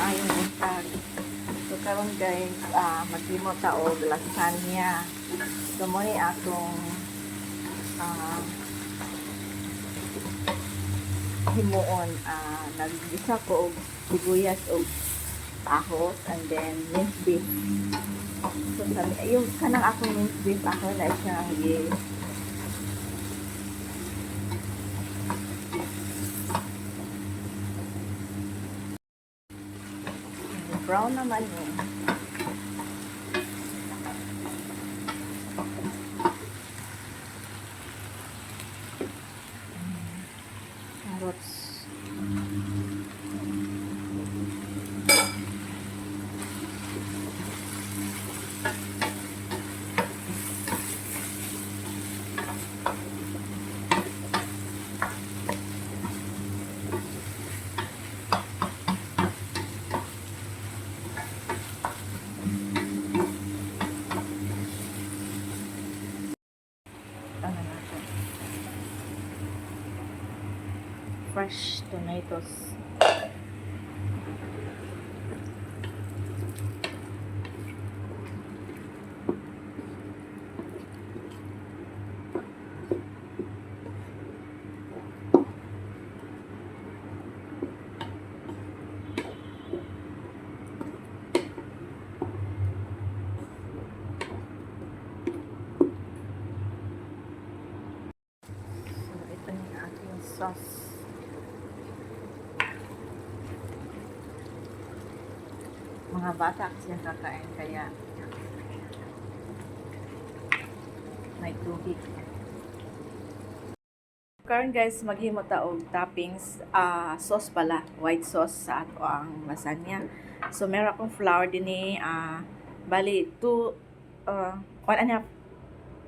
maayong buntag. So karon guys, maghimo ta og lasagna. So mo ni atong himuon, naggisa ko og sibuyas og ahos and then minced beef. So yung kanang akong minced beef ako na siyang brown naman yun. Carrots. Fresh tomatoes. So ito na yung ating sauce. Mga bata kasi yung kakain, kaya may tubig. Karon guys, maghimo ta og toppings, sauce pala, white sauce sa ato ang lasagna. So meron akong flour dinhi, bali 1.5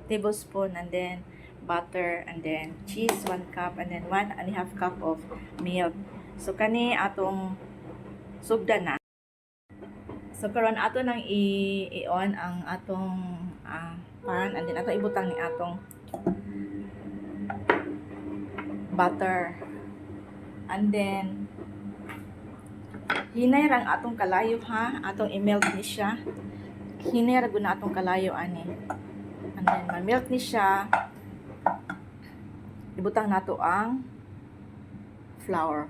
tablespoon, and then butter, and then cheese 1 cup, and then 1.5 cup of milk. So kani atong sugdan na. So karon ato nang i-on ang atong pan, and then ato ibutang ni atong butter. And then hinay rang atong kalayo ha, atong i-melt ni siya. Hinay ra gud na atong kalayo ani. And then ma-melt ni siya. Ibutang nato ang flour.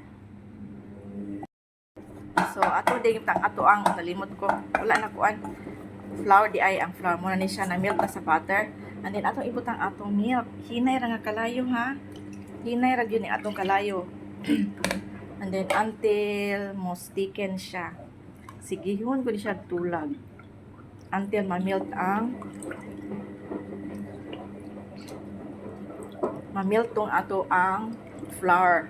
So ato din ato ang nalimot ko, wala na kuan flour di ay ang flour mo na ni siya na melt na sa butter, and then atong ibutang atong milk. Hinay ra nga kalayo ha, hinay ra gyud ni atong kalayo. And then until mo sticken siya, sigihon ko ni siya tulag until ma-melt tong ato ang flour.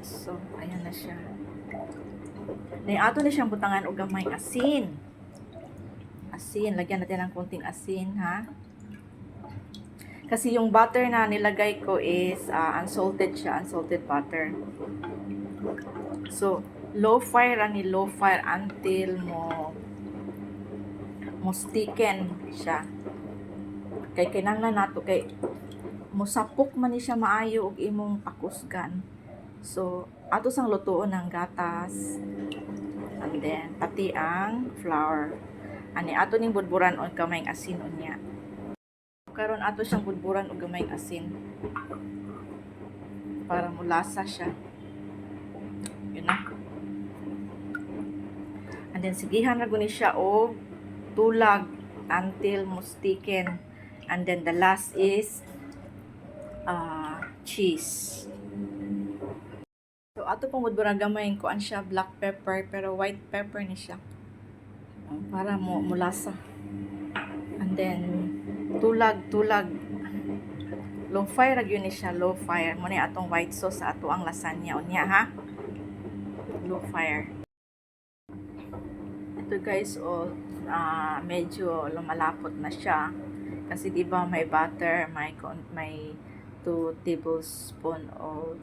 So, ayan na siya. Then, ato na siyang butangan o gamay asin. Asin. Lagyan natin ng konting asin, ha? Kasi yung butter na nilagay ko is unsalted siya. Unsalted butter. So, low fire until mo sticken siya. Kay kinanglan nato kay musapok man ni siya maayo og imong pakusgan. So, ato sang lutuon ng gatas, and then pati ang flour. Ani ato ning budburan og gamayng asin unya. Karon ato siyang budburan og gamayng asin para mulasa siya. Yun na. And then sigihan ra guni siya og tulag until mo sticken. And then the last is cheese. So, ato pong budburang gamay, kuan siya, black pepper, pero white pepper ni siya. Para mulasa. And then, tulag. Low fire, yun ni siya, low fire. Muna atong white sauce sa ato ang lasagna. Unya, ha? Low fire. Ito guys, medyo lumalapot na siya. Kasi diba may butter, may 2 tablespoon of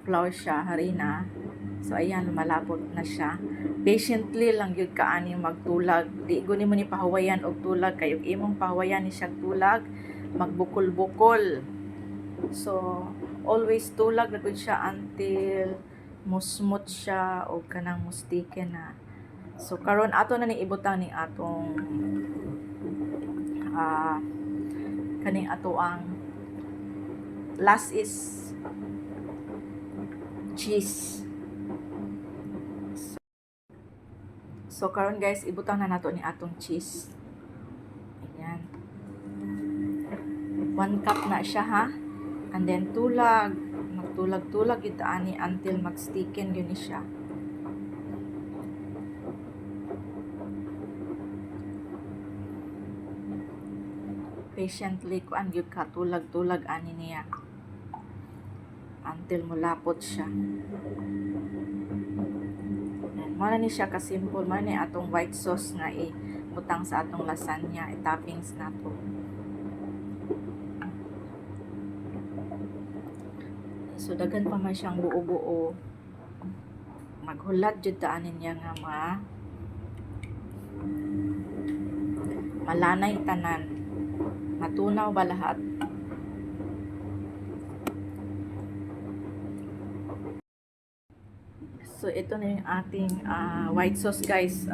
flour siya, harina. So ayan, lumalapot na siya. Patiently lang yun kaani magtulag. Di guni mo ni pahawayan og tulag kayo imong pahawayan ni siya tulag, magbukol-bukol. So always tulag na gud siya until musmut siya o kanang mustiken na. So karon ato na ni ibutang ning atong kaning ato ang last is cheese. So karon guys, ibutang na nato ni atong cheese. Ayan. 1 cup na siya ha. And then tulag, magtulag-tulag ito ani until magsticken gyud ni siya. Patiently kuan gyud ka tulag-tulag ani niya until mulapot siya. Muna ni siya ka-simple, muna ni atong white sauce nga ibutang sa atong lasagna, i-toppings na to. So daghan pa man siyang buo-buo. Maghulat jud taanin niya nga malanay tanan. Matunaw ba lahat? So ito na yung ating white sauce guys.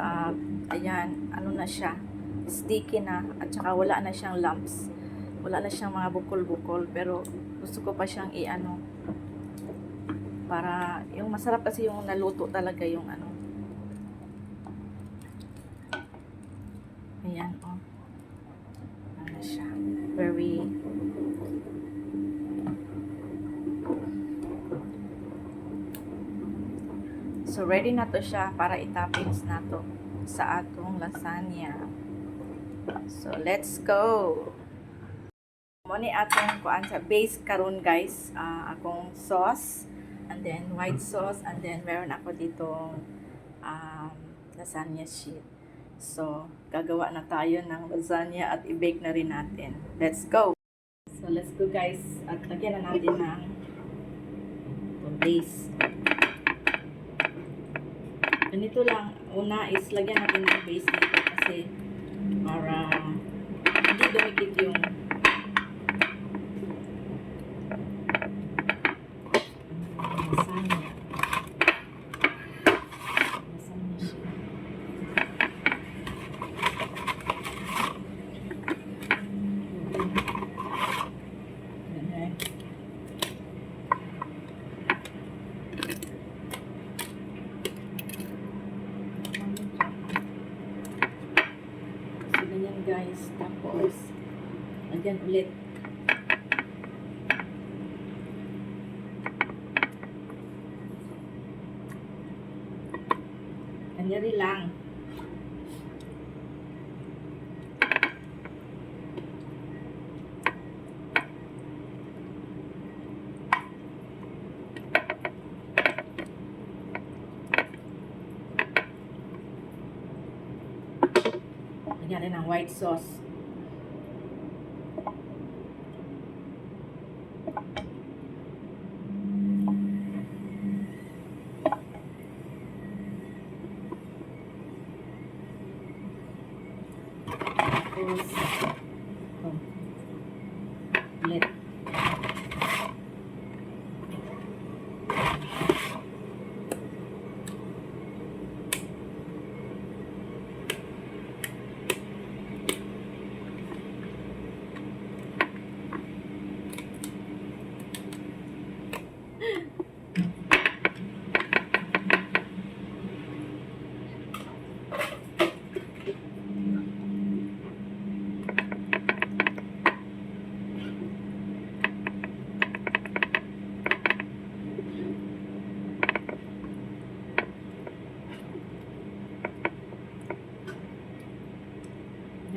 Ayan, ano na siya, sticky na at saka wala na siyang lumps, wala na siyang mga bukol-bukol, pero gusto ko pa siyang i-ano para yung masarap kasi yung naluto talaga yung ano. Ayan, oh. Ano siya, very so ready na to siya para i-toppings na to sa atong lasagna. So let's go. Mo ni atong kuan sa base karon guys, akong sauce and then white sauce and then meron ako ditong lasagna sheet. So gagawa na tayo ng lasagna at i-bake na rin natin. Let's go. So let's go guys, at lagyan na natin ng base. Ganito lang, una is lagyan natin ng base dito kasi para hindi dumikit yung lasagna. Lasagna siya. Ganyan. Guys, tapos lagyan ulit. Kanyari lang. Lagyan rin ng white sauce. Tapos, ito. Ulit.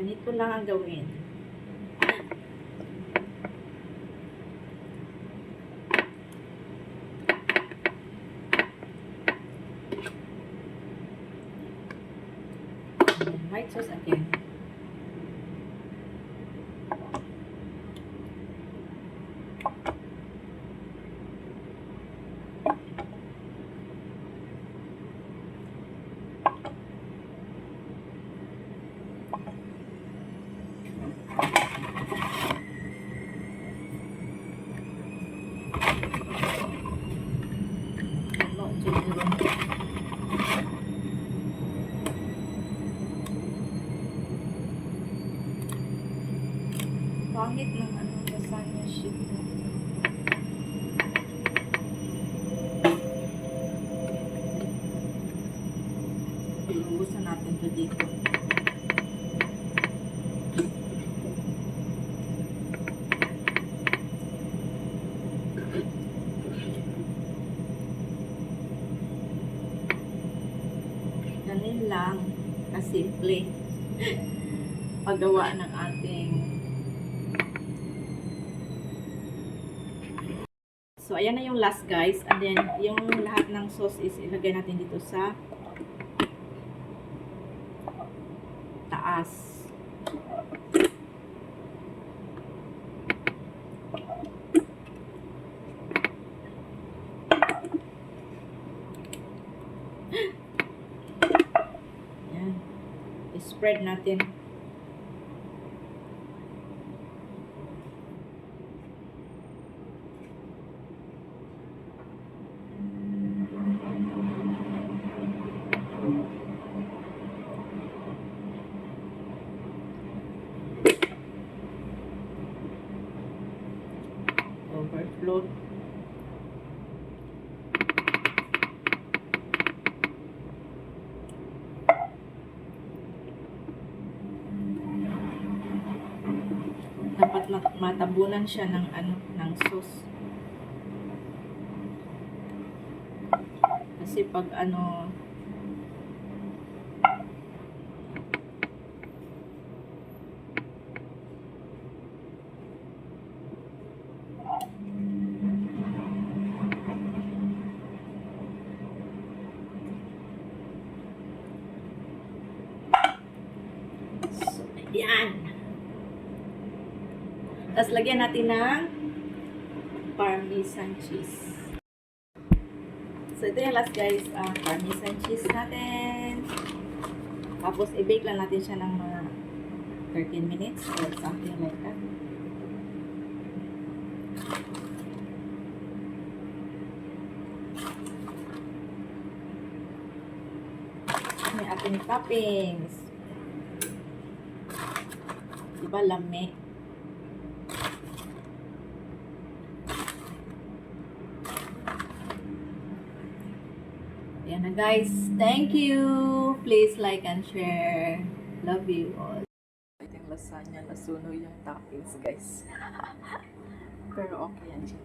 Ganito lang ang gawin. White sauce again. chicharon. Pangit ng ano, lasagna sheet na. Iubusan natin to dito. Ganun lang kasimple paggawa ng ating. So ayan na yung last guys, and then yung lahat ng sauce is ilagay natin dito sa taas. Yan. I-spread natin. Overflow. Dapat matabunan siya ng ano, ng sauce. Kasi pag ano, so, yan. Tapos lagyan natin ng parmesan cheese. So ito yung last guys, parmesan cheese natin. Tapos i-bake lang natin siya ng mga 13 minutes or something like that. May ating toppings. Diba lami? Yan na guys. Thank you. Please like and share. Love you all. Ito yung lasagna. Nasunog yung toppings guys. Pero okay yan siya.